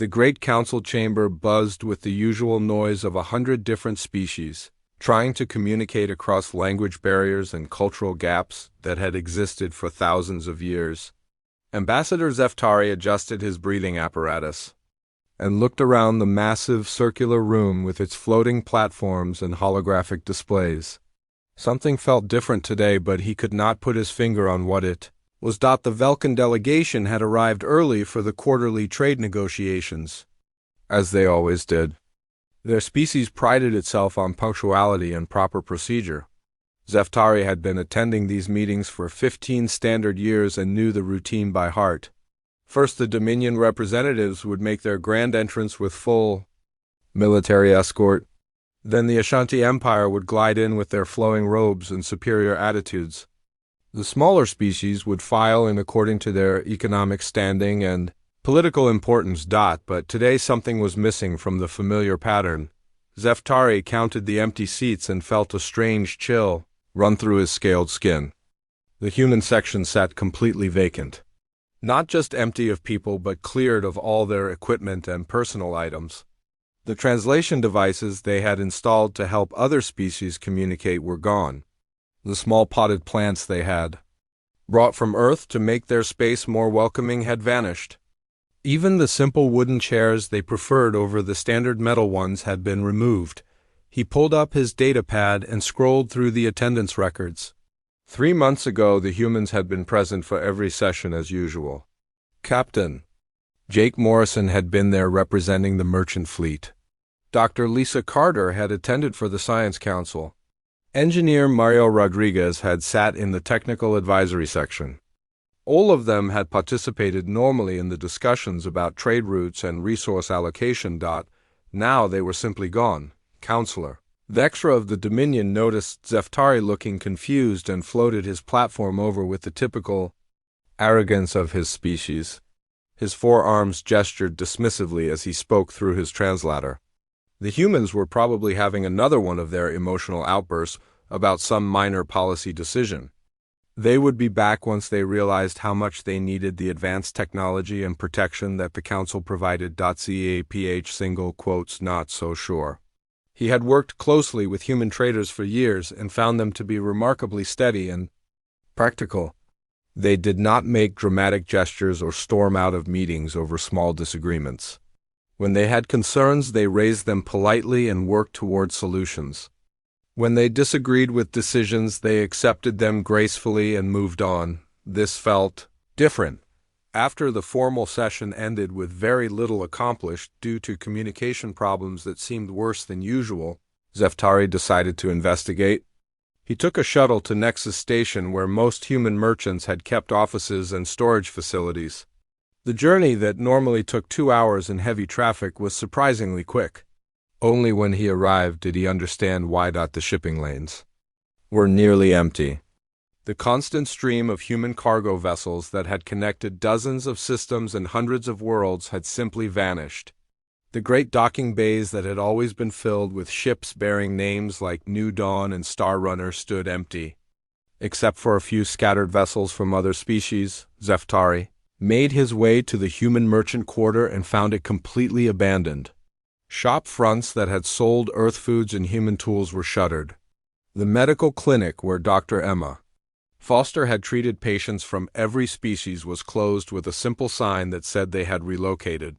The great council chamber buzzed with the usual noise of 100 different species, trying to communicate across language barriers and cultural gaps that had existed for thousands of years. Ambassador Zeftari adjusted his breathing apparatus and looked around the massive circular room with its floating platforms and holographic displays. Something felt different today, but he could not put his finger on what it was. The Velkan delegation had arrived early for the quarterly trade negotiations, as they always did. Their species prided itself on punctuality and proper procedure. Zeftari had been attending these meetings for 15 standard years and knew the routine by heart. First, the Dominion representatives would make their grand entrance with full military escort. Then the Ashanti Empire would glide in with their flowing robes and superior attitudes. The smaller species would file in according to their economic standing and political importance. But today something was missing from the familiar pattern. Zeftari counted the empty seats and felt a strange chill run through his scaled skin. The human section sat completely vacant. Not just empty of people, but cleared of all their equipment and personal items. The translation devices they had installed to help other species communicate were gone. The small potted plants they had brought from Earth to make their space more welcoming had vanished. Even the simple wooden chairs they preferred over the standard metal ones had been removed. He pulled up his datapad and scrolled through the attendance records. 3 months ago, the humans had been present for every session as usual. Captain Jake Morrison had been there representing the merchant fleet. Dr. Lisa Carter had attended for the Science Council. Engineer Mario Rodriguez had sat in the technical advisory section. All of them had participated normally in the discussions about trade routes and resource allocation. Now they were simply gone. Counselor Vexra of the Dominion noticed Zeftari looking confused and floated his platform over with the typical arrogance of his species. His forearms gestured dismissively as he spoke through his translator. The humans were probably having another one of their emotional outbursts about some minor policy decision. They would be back once they realized how much they needed the advanced technology and protection that the Council provided. CAPH single quotes not so sure. He had worked closely with human traders for years and found them to be remarkably steady and practical. They did not make dramatic gestures or storm out of meetings over small disagreements. When they had concerns, they raised them politely and worked toward solutions. When they disagreed with decisions, they accepted them gracefully and moved on. This felt different. After the formal session ended with very little accomplished due to communication problems that seemed worse than usual, Zeftari decided to investigate. He took a shuttle to Nexus Station, where most human merchants had kept offices and storage facilities. The journey that normally took 2 hours in heavy traffic was surprisingly quick. Only when he arrived did he understand why. The shipping lanes were nearly empty. The constant stream of human cargo vessels that had connected dozens of systems and hundreds of worlds had simply vanished. The great docking bays that had always been filled with ships bearing names like New Dawn and Star Runner stood empty. Except for a few scattered vessels from other species, Zeftari made his way to the human merchant quarter and found it completely abandoned. Shop fronts that had sold earth foods and human tools were shuttered. The medical clinic where Dr. Emma Foster had treated patients from every species was closed with a simple sign that said they had relocated.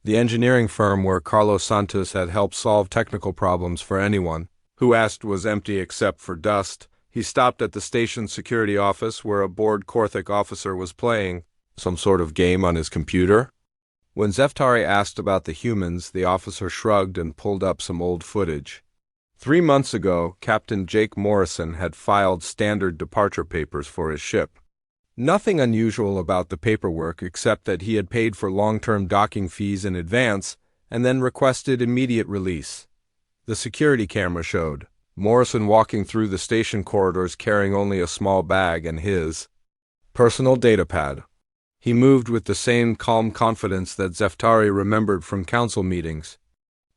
The engineering firm where Carlos Santos had helped solve technical problems for anyone who asked was empty except for dust. He stopped at the station security office where a bored Korthic officer was playing some sort of game on his computer. When Zeftari asked about the humans, the officer shrugged and pulled up some old footage. 3 months ago, Captain Jake Morrison had filed standard departure papers for his ship. Nothing unusual about the paperwork except that he had paid for long-term docking fees in advance and then requested immediate release. The security camera showed Morrison walking through the station corridors carrying only a small bag and his personal datapad. He moved with the same calm confidence that Zeftari remembered from council meetings.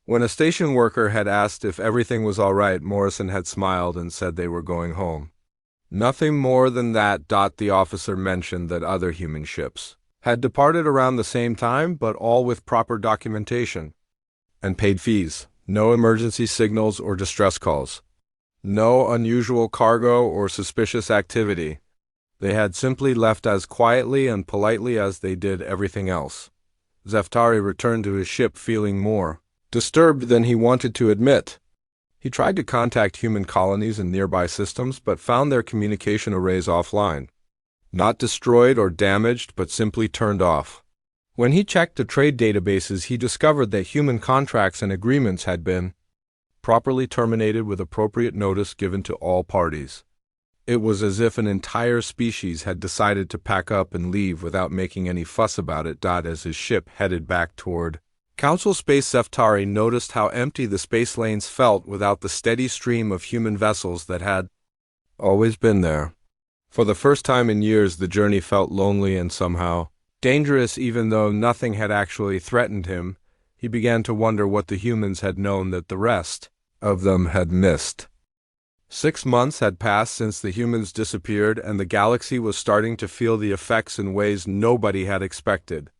When a station worker had asked if everything was all right, Morrison had smiled and said they were going home. Nothing more than that. The officer mentioned that other human ships had departed around the same time, but all with proper documentation and paid fees. No emergency signals or distress calls. No unusual cargo or suspicious activity. They had simply left as quietly and politely as they did everything else. Zeftari returned to his ship feeling more disturbed than he wanted to admit. He tried to contact human colonies in nearby systems, but found their communication arrays offline. Not destroyed or damaged, but simply turned off. When he checked the trade databases, he discovered that human contracts and agreements had been properly terminated with appropriate notice given to all parties. It was as if an entire species had decided to pack up and leave without making any fuss about it. As his ship headed back toward Council Space, Zeftari noticed how empty the space lanes felt without the steady stream of human vessels that had always been there. For the first time in years, the journey felt lonely and somehow dangerous. Even though nothing had actually threatened him, he began to wonder what the humans had known that the rest of them had missed. 6 months had passed since the humans disappeared, and the galaxy was starting to feel the effects in ways nobody had expected.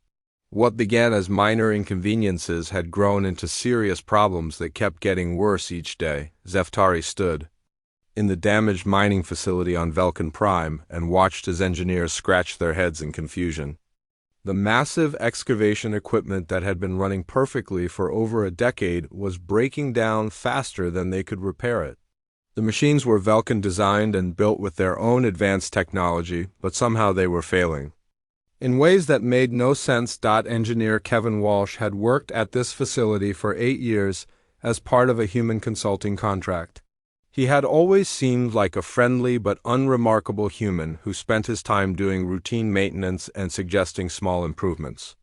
What began as minor inconveniences had grown into serious problems that kept getting worse each day. Zeftari stood in the damaged mining facility on Velkin Prime and watched his engineers scratch their heads in confusion. The massive excavation equipment that had been running perfectly for over a decade was breaking down faster than they could repair it. The machines were Velkin designed and built with their own advanced technology, but somehow they were failing in ways that made no sense. Engineer Kevin Walsh had worked at this facility for 8 years as part of a human consulting contract. He had always seemed like a friendly but unremarkable human who spent his time doing routine maintenance and suggesting small improvements.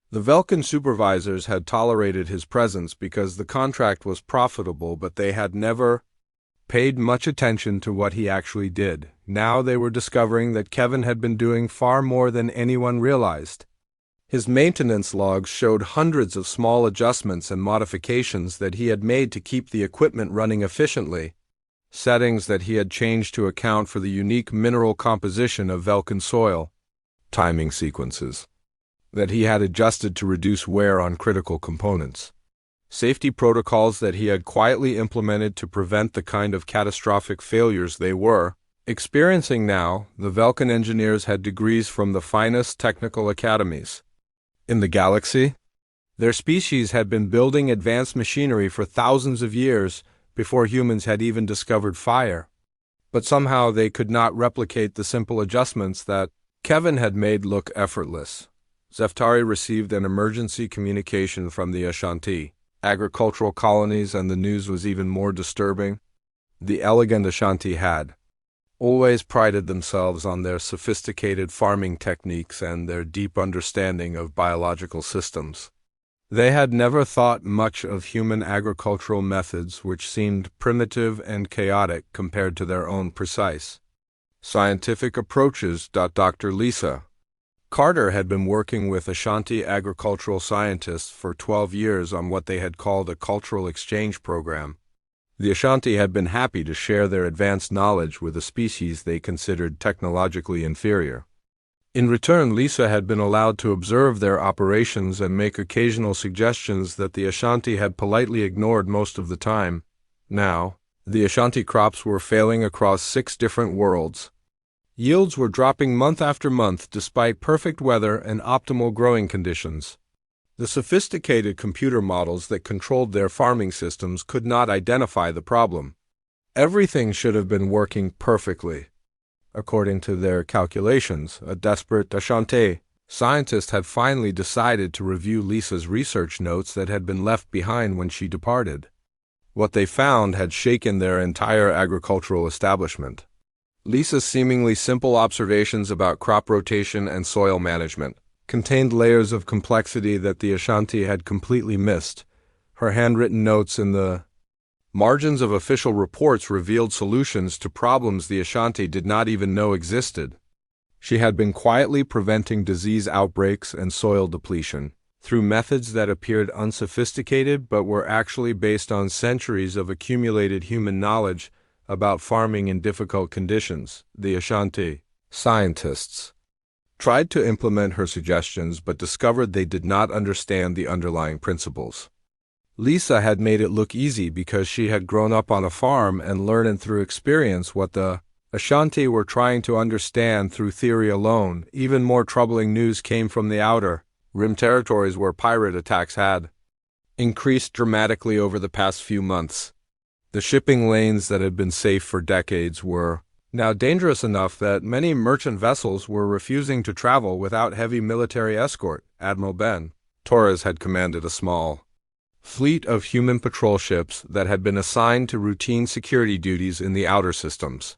The Velkin supervisors had tolerated his presence because the contract was profitable, but they had never paid much attention to what he actually did. Now they were discovering that Kevin had been doing far more than anyone realized. His maintenance logs showed hundreds of small adjustments and modifications that he had made to keep the equipment running efficiently. Settings that he had changed to account for the unique mineral composition of Velkin soil. Timing sequences that he had adjusted to reduce wear on critical components. Safety protocols that he had quietly implemented to prevent the kind of catastrophic failures they were experiencing now. The Velkin engineers had degrees from the finest technical academies in the galaxy. Their species had been building advanced machinery for thousands of years before humans had even discovered fire. But somehow they could not replicate the simple adjustments that Kevin had made look effortless. Zeftari received an emergency communication from the Ashanti agricultural colonies, and the news was even more disturbing. The elegant Ashanti had always prided themselves on their sophisticated farming techniques and their deep understanding of biological systems. They had never thought much of human agricultural methods, which seemed primitive and chaotic compared to their own precise scientific approaches. Dr. Lisa Carter had been working with Ashanti agricultural scientists for 12 years on what they had called a cultural exchange program. The Ashanti had been happy to share their advanced knowledge with a species they considered technologically inferior. In return, Lisa had been allowed to observe their operations and make occasional suggestions that the Ashanti had politely ignored most of the time. Now, the Ashanti crops were failing across 6 different worlds. Yields were dropping month after month despite perfect weather and optimal growing conditions. The sophisticated computer models that controlled their farming systems could not identify the problem. Everything should have been working perfectly. According to their calculations, a desperate Ashanti scientist had finally decided to review Lisa's research notes that had been left behind when she departed. What they found had shaken their entire agricultural establishment. Lisa's seemingly simple observations about crop rotation and soil management contained layers of complexity that the Ashanti had completely missed. Her handwritten notes in the margins of official reports revealed solutions to problems the Ashanti did not even know existed. She had been quietly preventing disease outbreaks and soil depletion through methods that appeared unsophisticated but were actually based on centuries of accumulated human knowledge about farming in difficult conditions. The Ashanti scientists tried to implement her suggestions but discovered they did not understand the underlying principles. Lisa had made it look easy because she had grown up on a farm and learned through experience what the Ashanti were trying to understand through theory alone. Even more troubling news came from the outer rim territories where pirate attacks had increased dramatically over the past few months. The shipping lanes that had been safe for decades were now dangerous enough that many merchant vessels were refusing to travel without heavy military escort. Admiral Ben Torres had commanded a small fleet of human patrol ships that had been assigned to routine security duties in the outer systems.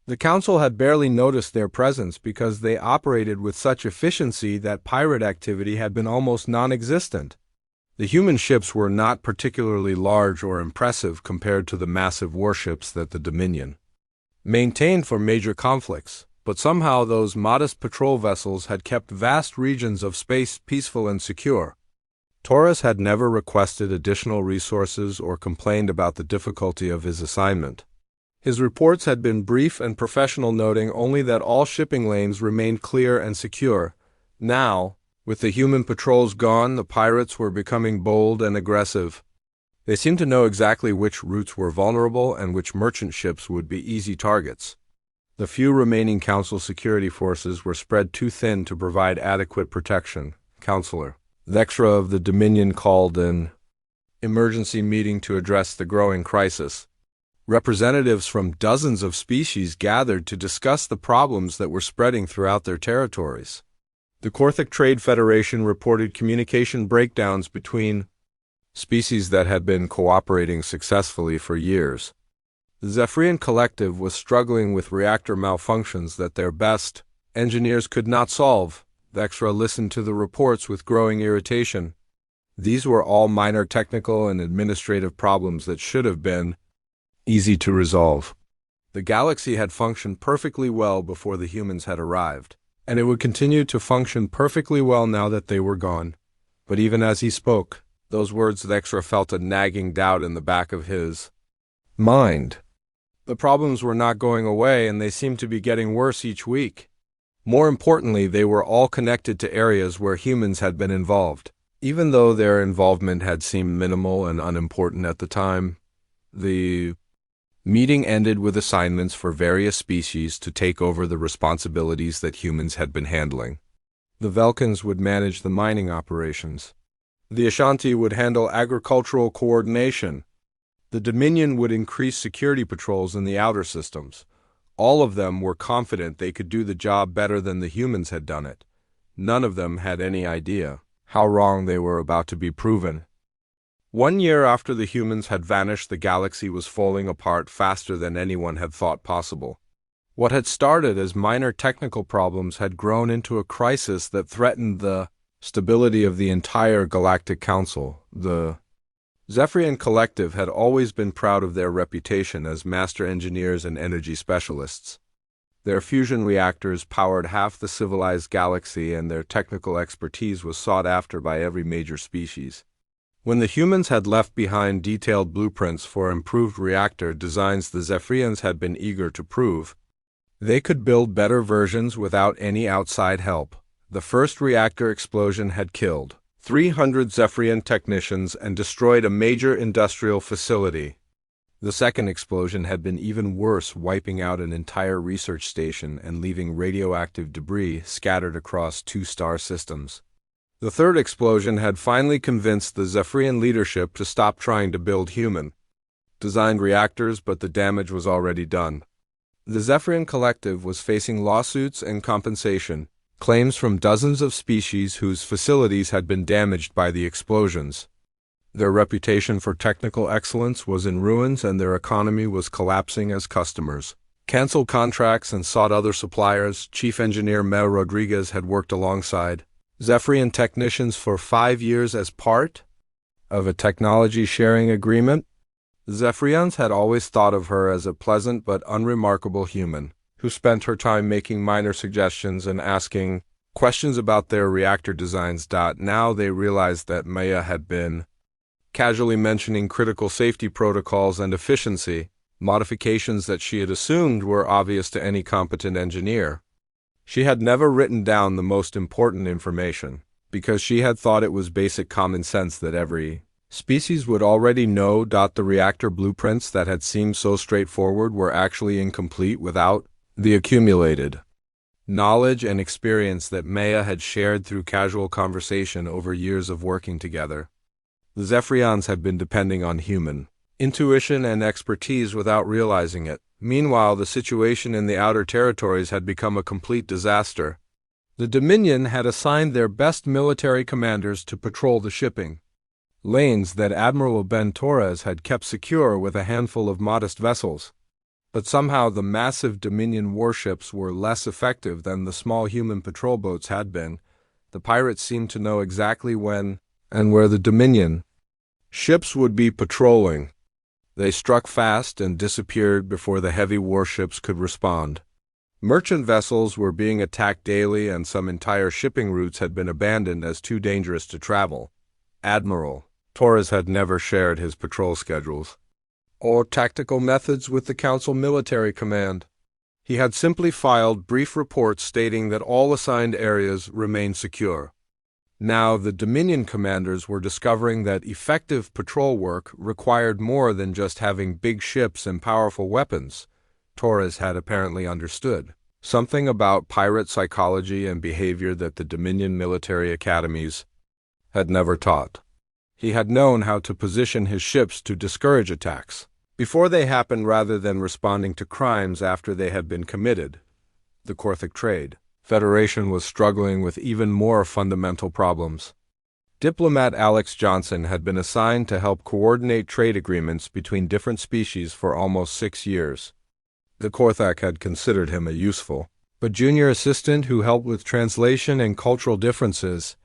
The Council had barely noticed their presence because they operated with such efficiency that pirate activity had been almost non-existent. The human ships were not particularly large or impressive compared to the massive warships that the Dominion maintained for major conflicts, but somehow those modest patrol vessels had kept vast regions of space peaceful and secure. Torres had never requested additional resources or complained about the difficulty of his assignment. His reports had been brief and professional, noting only that all shipping lanes remained clear and secure. Now, with the human patrols gone, the pirates were becoming bold and aggressive. They seemed to know exactly which routes were vulnerable and which merchant ships would be easy targets. The few remaining Council security forces were spread too thin to provide adequate protection. Counselor Vexra of the Dominion called an emergency meeting to address the growing crisis. Representatives from dozens of species gathered to discuss the problems that were spreading throughout their territories. The Korthic Trade Federation reported communication breakdowns between species that had been cooperating successfully for years. The Zephyrian Collective was struggling with reactor malfunctions that their best engineers could not solve. Vexra listened to the reports with growing irritation. These were all minor technical and administrative problems that should have been easy to resolve. The galaxy had functioned perfectly well before the humans had arrived, and it would continue to function perfectly well now that they were gone. But even as he spoke, those words Vexra felt a nagging doubt in the back of his mind. The problems were not going away, and they seemed to be getting worse each week. More importantly, they were all connected to areas where humans had been involved. Even though their involvement had seemed minimal and unimportant at the time, the meeting ended with assignments for various species to take over the responsibilities that humans had been handling. The Velkans would manage the mining operations. The Ashanti would handle agricultural coordination. The Dominion would increase security patrols in the outer systems. All of them were confident they could do the job better than the humans had done it. None of them had any idea how wrong they were about to be proven. 1 year after the humans had vanished, the galaxy was falling apart faster than anyone had thought possible. What had started as minor technical problems had grown into a crisis that threatened the stability of the entire Galactic Council. The Zephyrian Collective had always been proud of their reputation as master engineers and energy specialists. Their fusion reactors powered half the civilized galaxy, and their technical expertise was sought after by every major species. When the humans had left behind detailed blueprints for improved reactor designs the Zephyrians had been eager to prove they could build better versions without any outside help. The first reactor explosion had killed 300 Zephyrian technicians and destroyed a major industrial facility. The second explosion had been even worse, wiping out an entire research station and leaving radioactive debris scattered across 2 star systems. The third explosion had finally convinced the Zephyrian leadership to stop trying to build human-designed reactors, but the damage was already done. The Zephyrian Collective was facing lawsuits and compensation claims from dozens of species whose facilities had been damaged by the explosions. Their reputation for technical excellence was in ruins, and their economy was collapsing as customers canceled contracts and sought other suppliers. Chief Engineer Mel Rodriguez had worked alongside Zephyrian technicians for 5 years as part of a technology sharing agreement. Zephyrians had always thought of her as a pleasant but unremarkable human who spent her time making minor suggestions and asking questions about their reactor designs. Now they realized that Maya had been casually mentioning critical safety protocols and efficiency, modifications that she had assumed were obvious to any competent engineer. She had never written down the most important information, because she had thought it was basic common sense that every species would already know. The reactor blueprints that had seemed so straightforward were actually incomplete without the accumulated knowledge and experience that Maya had shared through casual conversation over years of working together. The Zephyrians had been depending on human intuition and expertise without realizing it. Meanwhile, the situation in the outer territories had become a complete disaster. The Dominion had assigned their best military commanders to patrol the shipping lanes that Admiral Ben Torres had kept secure with a handful of modest vessels. But somehow the massive Dominion warships were less effective than the small human patrol boats had been. The pirates seemed to know exactly when and where the Dominion ships would be patrolling. They struck fast and disappeared before the heavy warships could respond. Merchant vessels were being attacked daily, and some entire shipping routes had been abandoned as too dangerous to travel. Admiral Torres had never shared his patrol schedules or tactical methods with the Council Military Command. He had simply filed brief reports stating that all assigned areas remained secure. Now the Dominion commanders were discovering that effective patrol work required more than just having big ships and powerful weapons. Torres had apparently understood something about pirate psychology and behavior that the Dominion military academies had never taught. He had known how to position his ships to discourage attacks before they happened rather than responding to crimes after they had been committed. The Korthic Trade Federation was struggling with even more fundamental problems. Diplomat Alex Johnson had been assigned to help coordinate trade agreements between different species for almost 6 years. The Korthak had considered him a useful but junior assistant who helped with translation and cultural differences.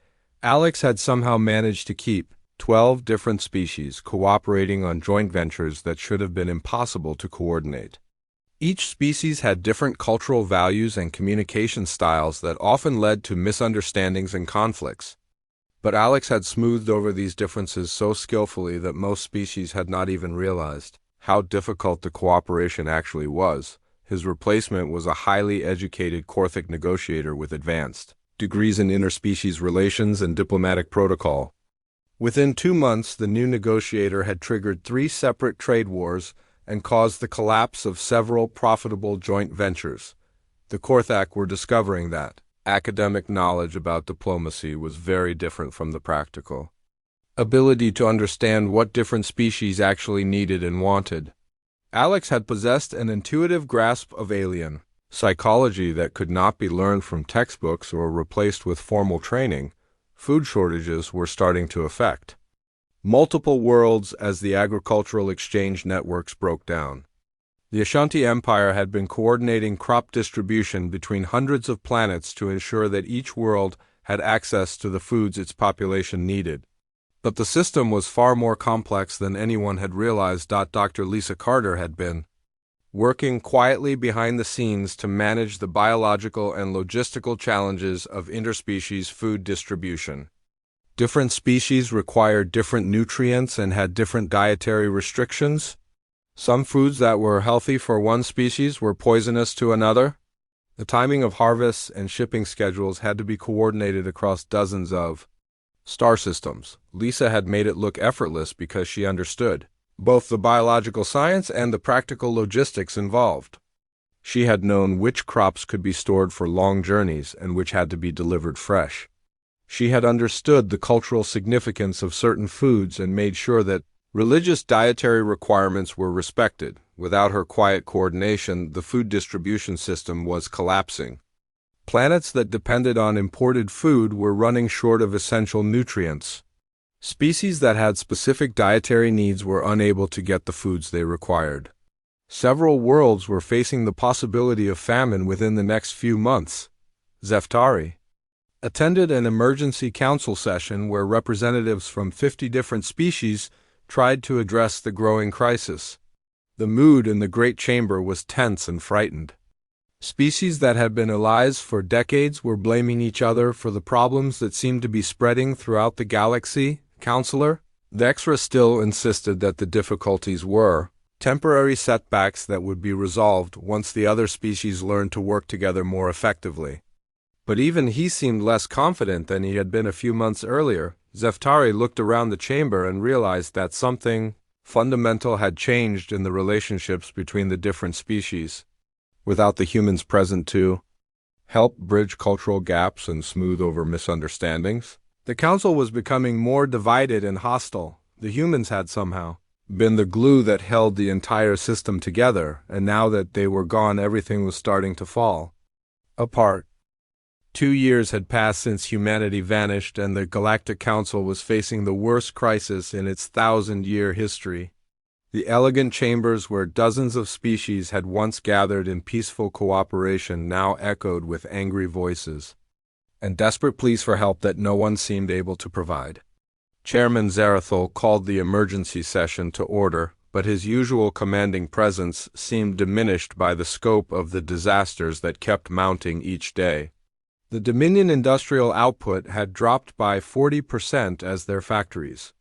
Alex had somehow managed to keep 12 different species cooperating on joint ventures that should have been impossible to coordinate. Each species had different cultural values and communication styles that often led to misunderstandings and conflicts. But Alex had smoothed over these differences so skillfully that most species had not even realized how difficult the cooperation actually was. His replacement was a highly educated Korthic negotiator with advanced degrees in interspecies relations and diplomatic protocol. Within 2 months, the new negotiator had triggered 3 separate trade wars and caused the collapse of several profitable joint ventures. The Korthak were discovering that academic knowledge about diplomacy was very different from the practical ability to understand what different species actually needed and wanted. Alex had possessed an intuitive grasp of alien psychology that could not be learned from textbooks or replaced with formal training. Food shortages were starting to affect multiple worlds as the agricultural exchange networks broke down. The Ashanti Empire had been coordinating crop distribution between hundreds of planets to ensure that each world had access to the foods its population needed. But the system was far more complex than anyone had realized. Dr. Lisa Carter had been working quietly behind the scenes to manage the biological and logistical challenges of interspecies food distribution. Different species required different nutrients and had different dietary restrictions. Some foods that were healthy for one species were poisonous to another. The timing of harvests and shipping schedules had to be coordinated across dozens of star systems. Lisa had made it look effortless because she understood both the biological science and the practical logistics involved. She had known which crops could be stored for long journeys and which had to be delivered fresh. She had understood the cultural significance of certain foods and made sure that religious dietary requirements were respected. Without her quiet coordination, the food distribution system was collapsing. Planets that depended on imported food were running short of essential nutrients. Species that had specific dietary needs were unable to get the foods they required. Several worlds were facing the possibility of famine within the next few months. Zeftari attended an emergency council session where representatives from 50 different species tried to address the growing crisis. The mood in the Great Chamber was tense and frightened. Species that had been allies for decades were blaming each other for the problems that seemed to be spreading throughout the galaxy. Counselor Dexra still insisted that the difficulties were temporary setbacks that would be resolved once the other species learned to work together more effectively. But even he seemed less confident than he had been a few months earlier. Zeftari looked around the chamber and realized that something fundamental had changed in the relationships between the different species. Without the humans present to help bridge cultural gaps and smooth over misunderstandings, the council was becoming more divided and hostile. The humans had somehow been the glue that held the entire system together, and now that they were gone, everything was starting to fall apart. 2 years had passed since humanity vanished, and the Galactic Council was facing the worst crisis in its 1,000-year history. The elegant chambers where dozens of species had once gathered in peaceful cooperation now echoed with angry voices and desperate pleas for help that no one seemed able to provide. Chairman Zarathul called the emergency session to order, but his usual commanding presence seemed diminished by the scope of the disasters that kept mounting each day. The Dominion industrial output had dropped by 40% as their factories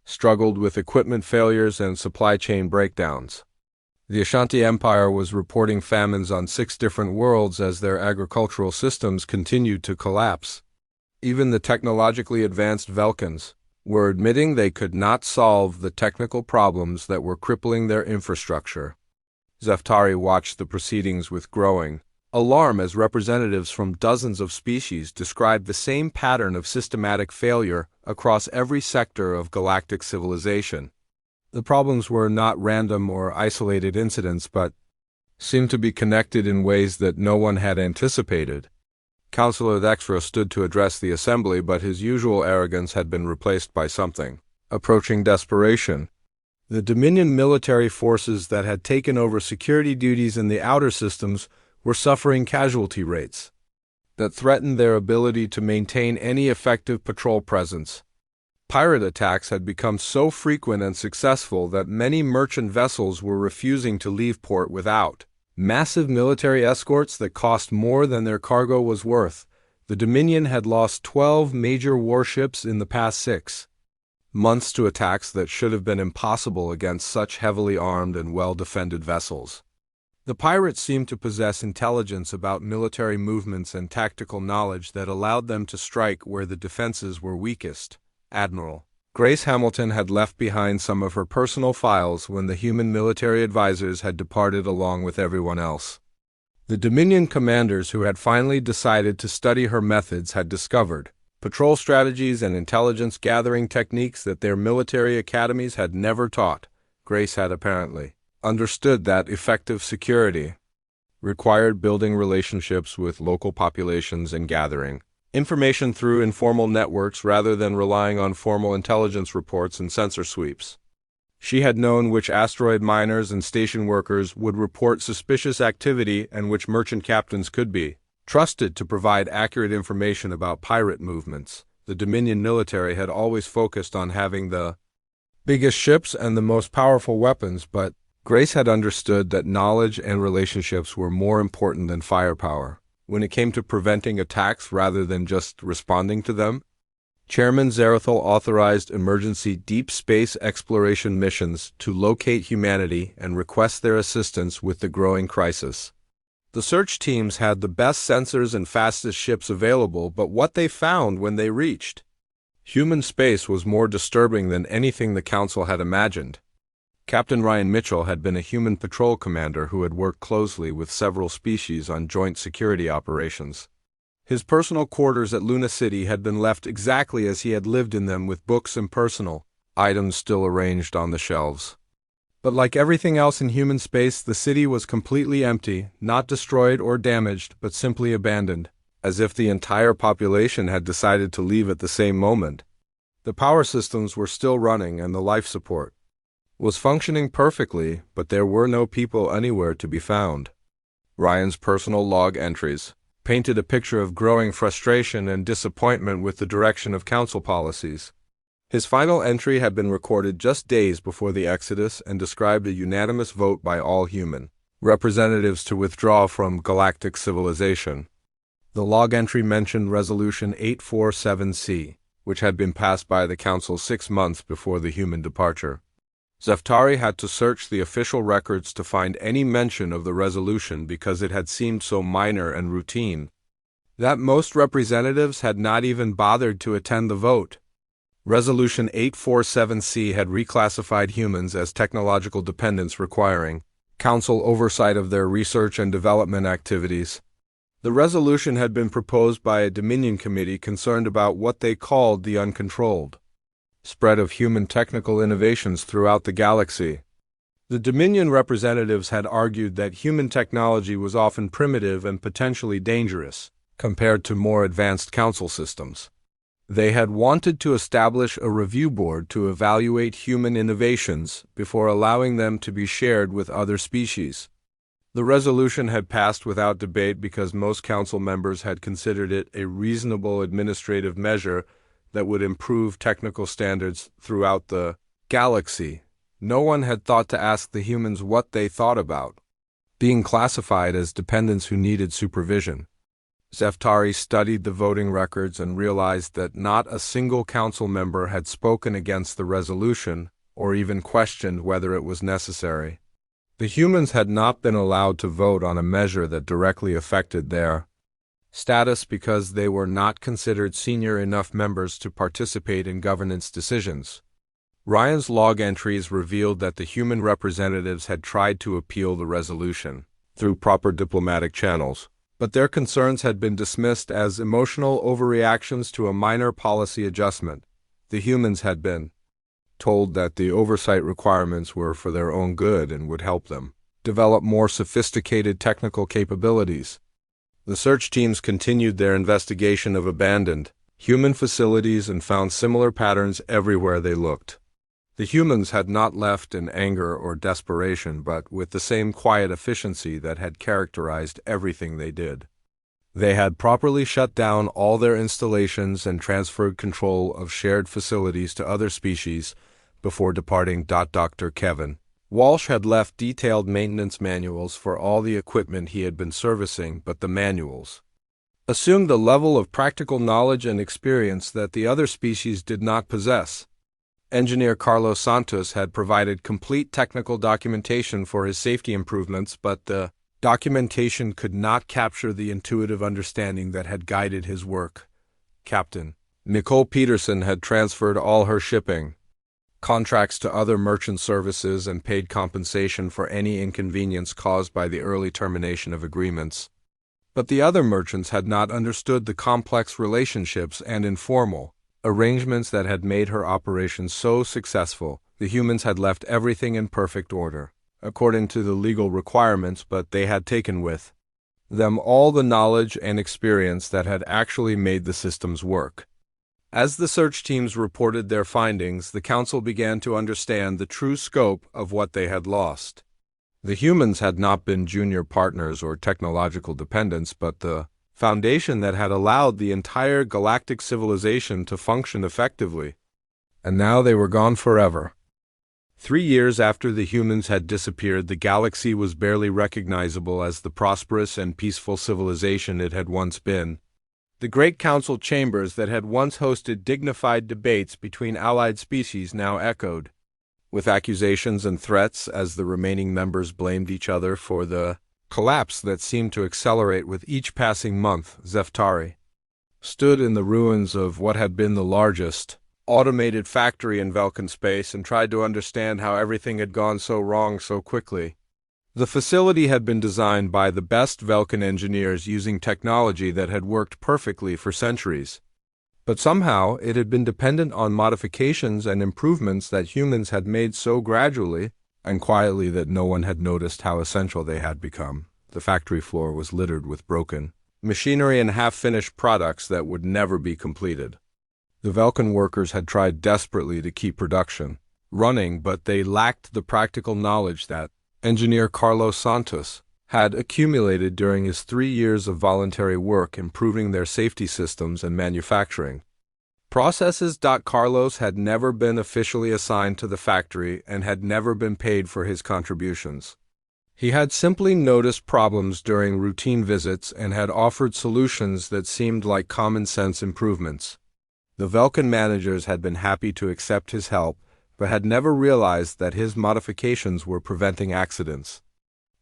struggled with equipment failures and supply chain breakdowns. The Ashanti Empire was reporting famines on 6 different worlds as their agricultural systems continued to collapse. Even the technologically advanced Velkans were admitting they could not solve the technical problems that were crippling their infrastructure. Zeftari watched the proceedings with growing alarm as representatives from dozens of species described the same pattern of systematic failure across every sector of galactic civilization. The problems were not random or isolated incidents, but seemed to be connected in ways that no one had anticipated. Councillor Dextra stood to address the assembly, but his usual arrogance had been replaced by something approaching desperation. The Dominion military forces that had taken over security duties in the outer systems were suffering casualty rates that threatened their ability to maintain any effective patrol presence. Pirate attacks had become so frequent and successful that many merchant vessels were refusing to leave port without massive military escorts that cost more than their cargo was worth. The Dominion had lost 12 major warships in the past 6 months to attacks that should have been impossible against such heavily armed and well-defended vessels. The pirates seemed to possess intelligence about military movements and tactical knowledge that allowed them to strike where the defenses were weakest. Admiral Grace Hamilton had left behind some of her personal files when the human military advisors had departed along with everyone else. The Dominion commanders who had finally decided to study her methods had discovered patrol strategies and intelligence gathering techniques that their military academies had never taught. Grace had apparently understood that effective security required building relationships with local populations and gathering information through informal networks rather than relying on formal intelligence reports and sensor sweeps. She had known which asteroid miners and station workers would report suspicious activity and which merchant captains could be trusted to provide accurate information about pirate movements. The Dominion military had always focused on having the biggest ships and the most powerful weapons, but Grace had understood that knowledge and relationships were more important than firepower when it came to preventing attacks rather than just responding to them. Chairman Zarathul authorized emergency deep space exploration missions to locate humanity and request their assistance with the growing crisis. The search teams had the best sensors and fastest ships available, but what they found when they reached human space was more disturbing than anything the Council had imagined. Captain Ryan Mitchell had been a human patrol commander who had worked closely with several species on joint security operations. His personal quarters at Luna City had been left exactly as he had lived in them, with books and personal items still arranged on the shelves. But like everything else in human space, the city was completely empty, not destroyed or damaged, but simply abandoned, as if the entire population had decided to leave at the same moment. The power systems were still running and the life support was functioning perfectly, but there were no people anywhere to be found. Ryan's personal log entries painted a picture of growing frustration and disappointment with the direction of council policies. His final entry had been recorded just days before the Exodus and described a unanimous vote by all human representatives to withdraw from galactic civilization. The log entry mentioned Resolution 847C, which had been passed by the Council 6 months before the human departure. Zeftari had to search the official records to find any mention of the resolution because it had seemed so minor and routine. that most representatives had not even bothered to attend the vote. Resolution 847C had reclassified humans as technological dependents requiring council oversight of their research and development activities. The resolution had been proposed by a Dominion committee concerned about what they called the uncontrolled spread of human technical innovations throughout the galaxy. The Dominion representatives had argued that human technology was often primitive and potentially dangerous compared to more advanced council systems. They had wanted to establish a review board to evaluate human innovations before allowing them to be shared with other species. The resolution had passed without debate because most council members had considered it a reasonable administrative measure that would improve technical standards throughout the galaxy. No one had thought to ask the humans what they thought about being classified as dependents who needed supervision. Zeftari studied the voting records and realized that not a single council member had spoken against the resolution or even questioned whether it was necessary. The humans had not been allowed to vote on a measure that directly affected their status because they were not considered senior enough members to participate in governance decisions. Ryan's log entries revealed that the human representatives had tried to appeal the resolution through proper diplomatic channels, but their concerns had been dismissed as emotional overreactions to a minor policy adjustment. The humans had been told that the oversight requirements were for their own good and would help them develop more sophisticated technical capabilities. The search teams continued their investigation of abandoned human facilities and found similar patterns everywhere they looked. The humans had not left in anger or desperation, but with the same quiet efficiency that had characterized everything they did. They had properly shut down all their installations and transferred control of shared facilities to other species before departing. Dr. Kevin Walsh had left detailed maintenance manuals for all the equipment he had been servicing, but the manuals assumed the level of practical knowledge and experience that the other species did not possess. Engineer Carlos Santos had provided complete technical documentation for his safety improvements, but the documentation could not capture the intuitive understanding that had guided his work. Captain Nicole Peterson had transferred all her shipping contracts to other merchant services and paid compensation for any inconvenience caused by the early termination of agreements. But the other merchants had not understood the complex relationships and informal arrangements that had made her operation so successful. The humans had left everything in perfect order, according to the legal requirements, but they had taken with them all the knowledge and experience that had actually made the systems work. As the search teams reported their findings, the council began to understand the true scope of what they had lost. The humans had not been junior partners or technological dependents, but the foundation that had allowed the entire galactic civilization to function effectively. And now they were gone forever. 3 years after the humans had disappeared, the galaxy was barely recognizable as the prosperous and peaceful civilization it had once been. The great council chambers that had once hosted dignified debates between allied species now echoed with accusations and threats as the remaining members blamed each other for the collapse that seemed to accelerate with each passing month. Zeftari stood in the ruins of what had been the largest automated factory in Vulcan space and tried to understand how everything had gone so wrong so quickly. The facility had been designed by the best Vulcan engineers using technology that had worked perfectly for centuries. But somehow it had been dependent on modifications and improvements that humans had made so gradually and quietly that no one had noticed how essential they had become. The factory floor was littered with broken machinery and half-finished products that would never be completed. The Vulcan workers had tried desperately to keep production running, but they lacked the practical knowledge that engineer Carlos Santos had accumulated during his 3 years of voluntary work improving their safety systems and manufacturing processes. Carlos had never been officially assigned to the factory and had never been paid for his contributions. He had simply noticed problems during routine visits and had offered solutions that seemed like common-sense improvements. The Vulcan managers had been happy to accept his help, but had never realized that his modifications were preventing accidents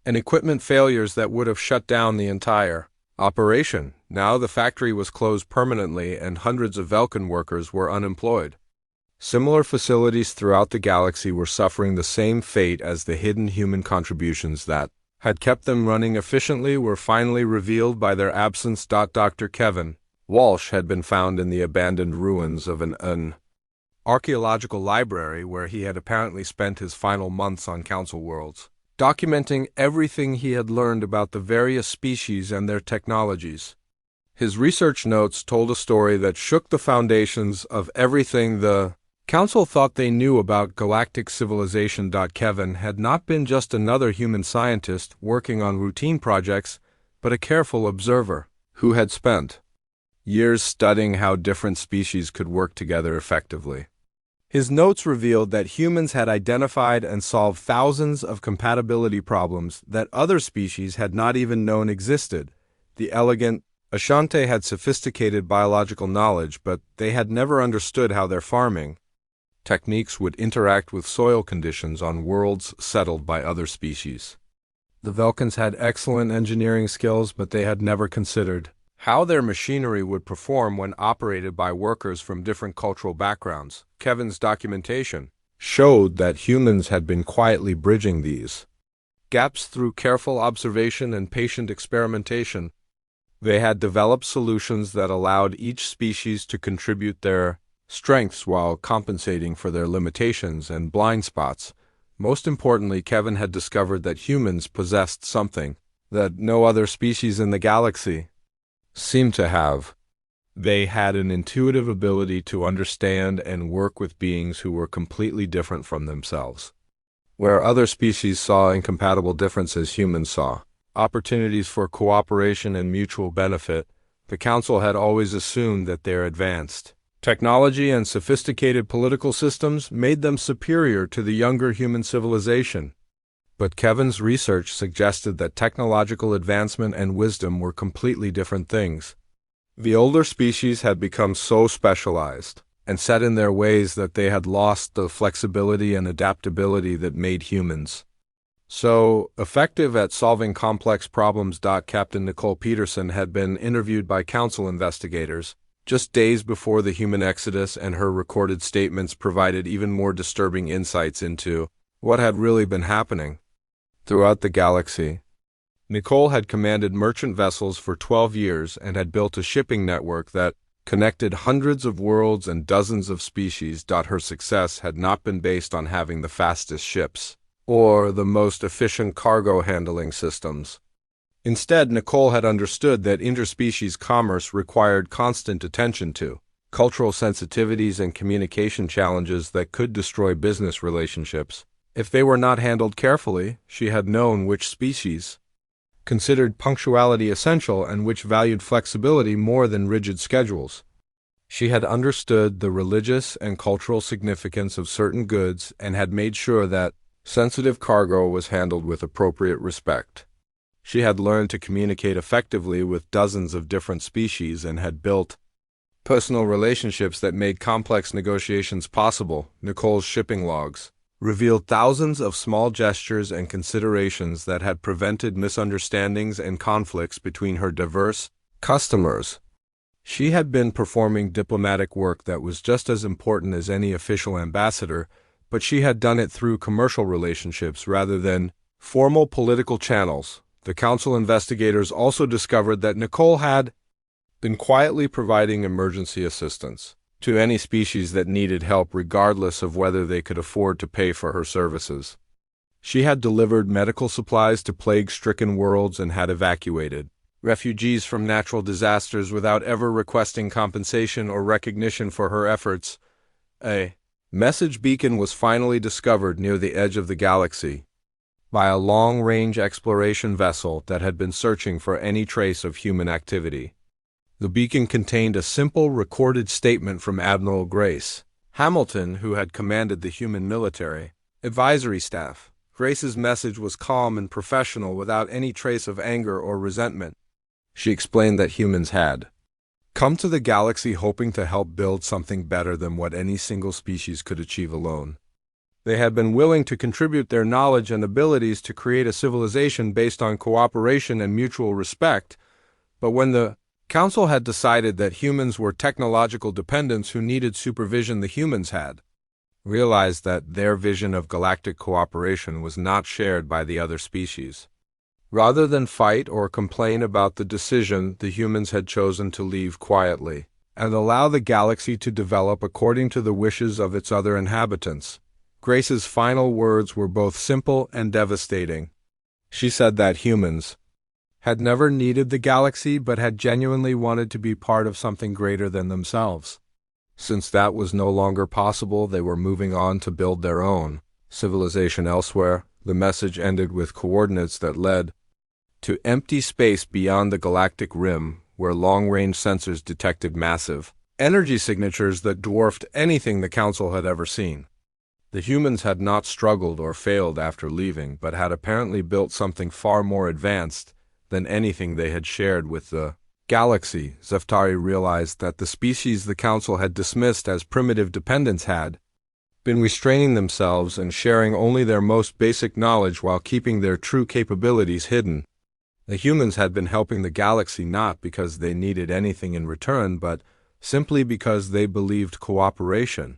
and equipment failures that would have shut down the entire operation. Now the factory was closed permanently and hundreds of Vulcan workers were unemployed. Similar facilities throughout the galaxy were suffering the same fate as the hidden human contributions that had kept them running efficiently were finally revealed by their absence. Dr. Kevin Walsh had been found in the abandoned ruins of an archaeological library where he had apparently spent his final months on Council Worlds, documenting everything he had learned about the various species and their technologies. His research notes told a story that shook the foundations of everything the Council thought they knew about galactic civilization. Kevin had not been just another human scientist working on routine projects, but a careful observer who had spent years studying how different species could work together effectively. His notes revealed that humans had identified and solved thousands of compatibility problems that other species had not even known existed. The elegant Ashante had sophisticated biological knowledge, but they had never understood how their farming techniques would interact with soil conditions on worlds settled by other species. The Vulcans had excellent engineering skills, but they had never considered how their machinery would perform when operated by workers from different cultural backgrounds. Kevin's documentation showed that humans had been quietly bridging these gaps through careful observation and patient experimentation. They had developed solutions that allowed each species to contribute their strengths while compensating for their limitations and blind spots. Most importantly, Kevin had discovered that humans possessed something that no other species in the galaxy seemed to have. They had an intuitive ability to understand and work with beings who were completely different from themselves. Where other species saw incompatible differences, humans saw opportunities for cooperation and mutual benefit. The Council had always assumed that their advanced technology and sophisticated political systems made them superior to the younger human civilization. But Kevin's research suggested that technological advancement and wisdom were completely different things. The older species had become so specialized and set in their ways that they had lost the flexibility and adaptability that made humans so effective at solving complex problems. Captain Nicole Peterson had been interviewed by Council investigators just days before the human exodus, and her recorded statements provided even more disturbing insights into what had really been happening throughout the galaxy. Nicole had commanded merchant vessels for 12 years and had built a shipping network that connected hundreds of worlds and dozens of species. Her success had not been based on having the fastest ships or the most efficient cargo handling systems. Instead, Nicole had understood that interspecies commerce required constant attention to cultural sensitivities and communication challenges that could destroy business relationships if they were not handled carefully. She had known which species considered punctuality essential and which valued flexibility more than rigid schedules. She had understood the religious and cultural significance of certain goods and had made sure that sensitive cargo was handled with appropriate respect. She had learned to communicate effectively with dozens of different species and had built personal relationships that made complex negotiations possible. Nicole's shipping logs revealed thousands of small gestures and considerations that had prevented misunderstandings and conflicts between her diverse customers. She had been performing diplomatic work that was just as important as any official ambassador, but she had done it through commercial relationships rather than formal political channels. The Council investigators also discovered that Nicole had been quietly providing emergency assistance to any species that needed help, regardless of whether they could afford to pay for her services. She had delivered medical supplies to plague-stricken worlds and had evacuated refugees from natural disasters without ever requesting compensation or recognition for her efforts. A message beacon was finally discovered near the edge of the galaxy by a long-range exploration vessel that had been searching for any trace of human activity. The beacon contained a simple recorded statement from Admiral Grace Hamilton, who had commanded the human military advisory staff. Grace's message was calm and professional, without any trace of anger or resentment. She explained that humans had come to the galaxy hoping to help build something better than what any single species could achieve alone. They had been willing to contribute their knowledge and abilities to create a civilization based on cooperation and mutual respect. But when the Council had decided that humans were technological dependents who needed supervision, the humans had realized that their vision of galactic cooperation was not shared by the other species. Rather than fight or complain about the decision, the humans had chosen to leave quietly and allow the galaxy to develop according to the wishes of its other inhabitants. Grace's final words were both simple and devastating. She said that humans had never needed the galaxy but had genuinely wanted to be part of something greater than themselves. Since that was no longer possible, they were moving on to build their own civilization elsewhere. The message ended with coordinates that led to empty space beyond the galactic rim, where long-range sensors detected massive energy signatures that dwarfed anything the Council had ever seen. The humans had not struggled or failed after leaving, but had apparently built something far more advanced than anything they had shared with the galaxy. Zeftari realized that the species the Council had dismissed as primitive dependents had been restraining themselves and sharing only their most basic knowledge while keeping their true capabilities hidden. The humans had been helping the galaxy not because they needed anything in return, but simply because they believed cooperation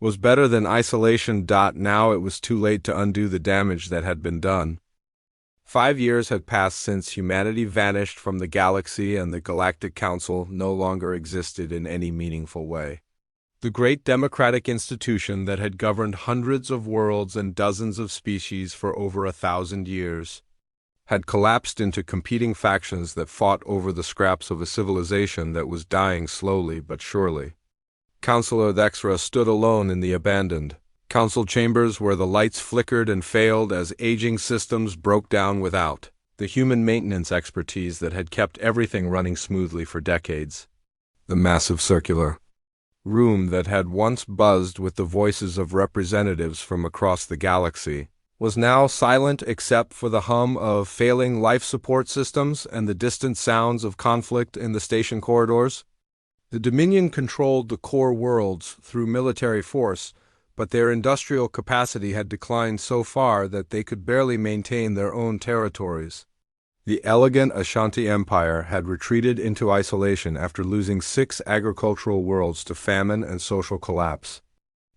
was better than isolation. Now it was too late to undo the damage that had been done. 5 years had passed since humanity vanished from the galaxy and the Galactic Council no longer existed in any meaningful way. The great democratic institution that had governed hundreds of worlds and dozens of species for over 1,000 years had collapsed into competing factions that fought over the scraps of a civilization that was dying slowly but surely. Councilor Thexra stood alone in the abandoned council chambers where the lights flickered and failed as aging systems broke down without the human maintenance expertise that had kept everything running smoothly for decades. The massive circular room that had once buzzed with the voices of representatives from across the galaxy was now silent except for the hum of failing life support systems and the distant sounds of conflict in the station corridors. The Dominion controlled the core worlds through military force, but their industrial capacity had declined so far that they could barely maintain their own territories. The elegant Ashanti Empire had retreated into isolation after losing 6 agricultural worlds to famine and social collapse.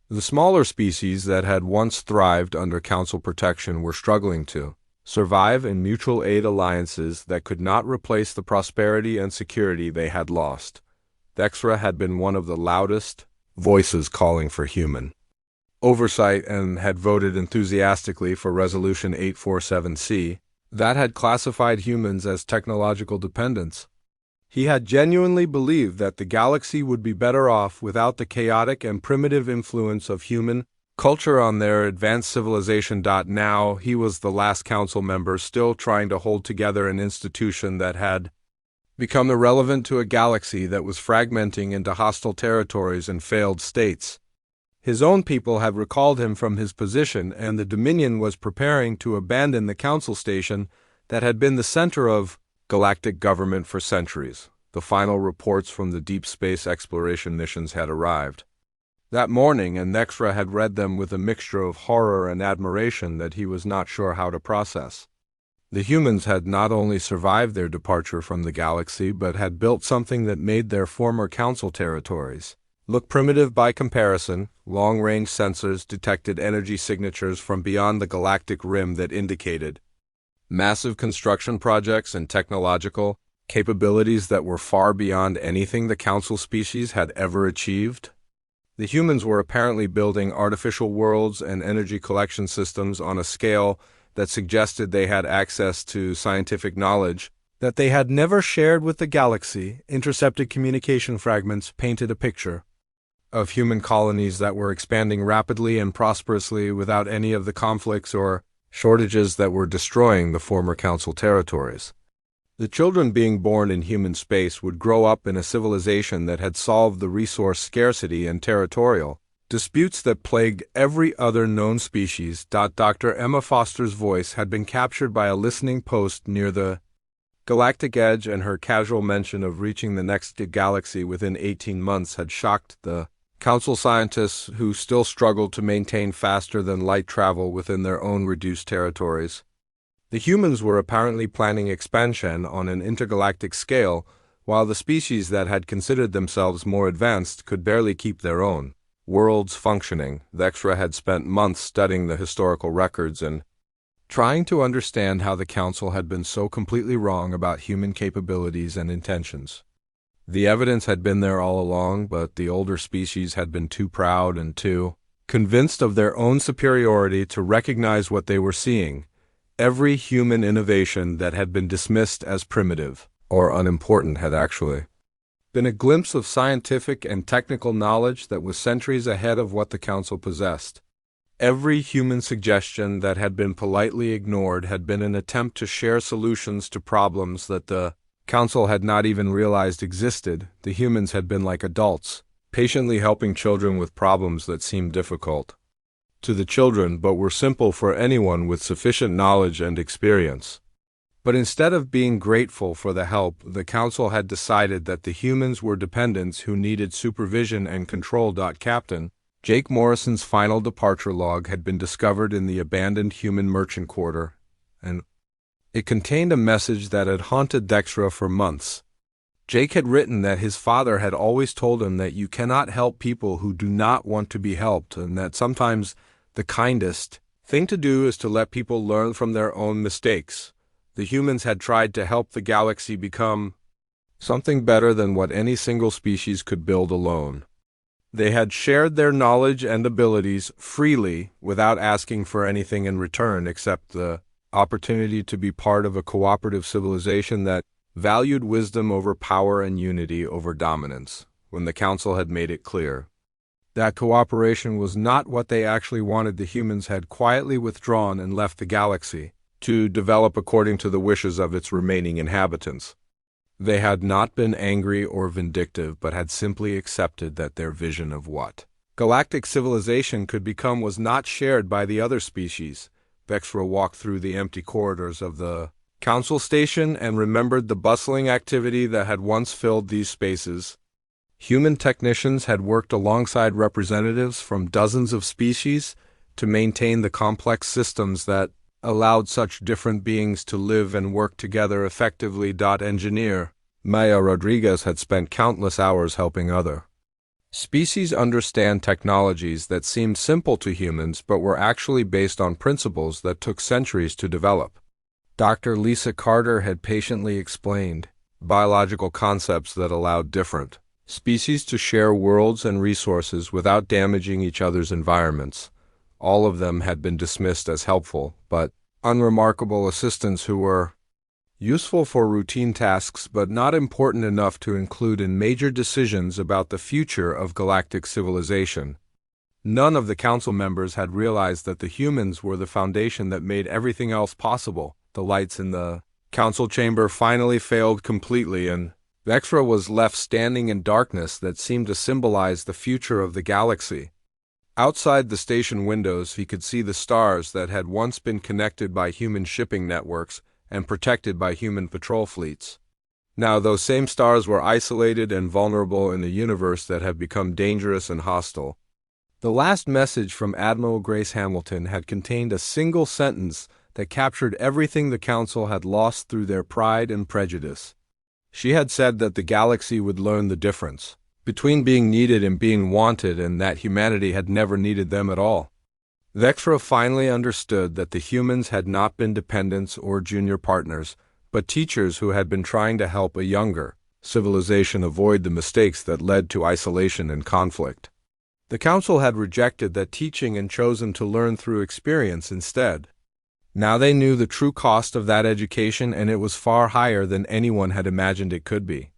The smaller species that had once thrived under Council protection were struggling to survive in mutual aid alliances that could not replace the prosperity and security they had lost. Thexra had been one of the loudest voices calling for human oversight and had voted enthusiastically for Resolution 847C that had classified humans as technological dependents. He had genuinely believed that the galaxy would be better off without the chaotic and primitive influence of human culture on their advanced civilization. Now he was the last council member still trying to hold together an institution that had become irrelevant to a galaxy that was fragmenting into hostile territories and failed states. His own people had recalled him from his position, and the Dominion was preparing to abandon the council station that had been the center of galactic government for centuries. The final reports from the deep space exploration missions had arrived that morning, and Nexra had read them with a mixture of horror and admiration that he was not sure how to process. The humans had not only survived their departure from the galaxy, but had built something that made their former council territories look primitive by comparison. Long-range sensors detected energy signatures from beyond the galactic rim that indicated massive construction projects and technological capabilities that were far beyond anything the council species had ever achieved. The humans were apparently building artificial worlds and energy collection systems on a scale that suggested they had access to scientific knowledge that they had never shared with the galaxy. Intercepted communication fragments painted a picture of human colonies that were expanding rapidly and prosperously without any of the conflicts or shortages that were destroying the former council territories. The children being born in human space would grow up in a civilization that had solved the resource scarcity and territorial disputes that plagued every other known species. Dr. Emma Foster's voice had been captured by a listening post near the galactic edge, and her casual mention of reaching the next galaxy within 18 months had shocked the council scientists, who still struggled to maintain faster-than-light travel within their own reduced territories. The humans were apparently planning expansion on an intergalactic scale, while the species that had considered themselves more advanced could barely keep their own worlds functioning. Vexra had spent months studying the historical records and trying to understand how the Council had been so completely wrong about human capabilities and intentions. The evidence had been there all along, but the older species had been too proud and too convinced of their own superiority to recognize what they were seeing: every human innovation that had been dismissed as primitive or unimportant had actually been a glimpse of scientific and technical knowledge that was centuries ahead of what the Council possessed. Every human suggestion that had been politely ignored had been an attempt to share solutions to problems that the Council had not even realized existed. The humans had been like adults, patiently helping children with problems that seemed difficult to the children but were simple for anyone with sufficient knowledge and experience. But instead of being grateful for the help, the Council had decided that the humans were dependents who needed supervision and control. Captain Jake Morrison's final departure log had been discovered in the abandoned human merchant quarter, and it contained a message that had haunted Dextra for months. Jake had written that his father had always told him that you cannot help people who do not want to be helped, and that sometimes the kindest thing to do is to let people learn from their own mistakes. The humans had tried to help the galaxy become something better than what any single species could build alone. They had shared their knowledge and abilities freely without asking for anything in return except the opportunity to be part of a cooperative civilization that valued wisdom over power and unity over dominance. When the Council had made it clear that cooperation was not what they actually wanted, the humans had quietly withdrawn and left the galaxy to develop according to the wishes of its remaining inhabitants. They had not been angry or vindictive, but had simply accepted that their vision of what galactic civilization could become was not shared by the other species. Vexra walked through the empty corridors of the Council station and remembered the bustling activity that had once filled these spaces. Human technicians had worked alongside representatives from dozens of species to maintain the complex systems that allowed such different beings to live and work together effectively. Engineer Maya Rodriguez had spent countless hours helping other species understand technologies that seemed simple to humans but were actually based on principles that took centuries to develop. Dr. Lisa Carter had patiently explained biological concepts that allowed different species to share worlds and resources without damaging each other's environments. All of them had been dismissed as helpful but unremarkable assistants who were useful for routine tasks but not important enough to include in major decisions about the future of galactic civilization. None of the Council members had realized that the humans were the foundation that made everything else possible. The lights in the Council chamber finally failed completely, and Vexra was left standing in darkness that seemed to symbolize the future of the galaxy. Outside the station windows, he could see the stars that had once been connected by human shipping networks and protected by human patrol fleets. Now those same stars were isolated and vulnerable in a universe that had become dangerous and hostile. The last message from Admiral Grace Hamilton had contained a single sentence that captured everything the Council had lost through their pride and prejudice. She had said that the galaxy would learn the difference between being needed and being wanted, and that humanity had never needed them at all. Vexra finally understood that the humans had not been dependents or junior partners, but teachers who had been trying to help a younger civilization avoid the mistakes that led to isolation and conflict. The Council had rejected that teaching and chosen to learn through experience instead. Now they knew the true cost of that education, and it was far higher than anyone had imagined it could be.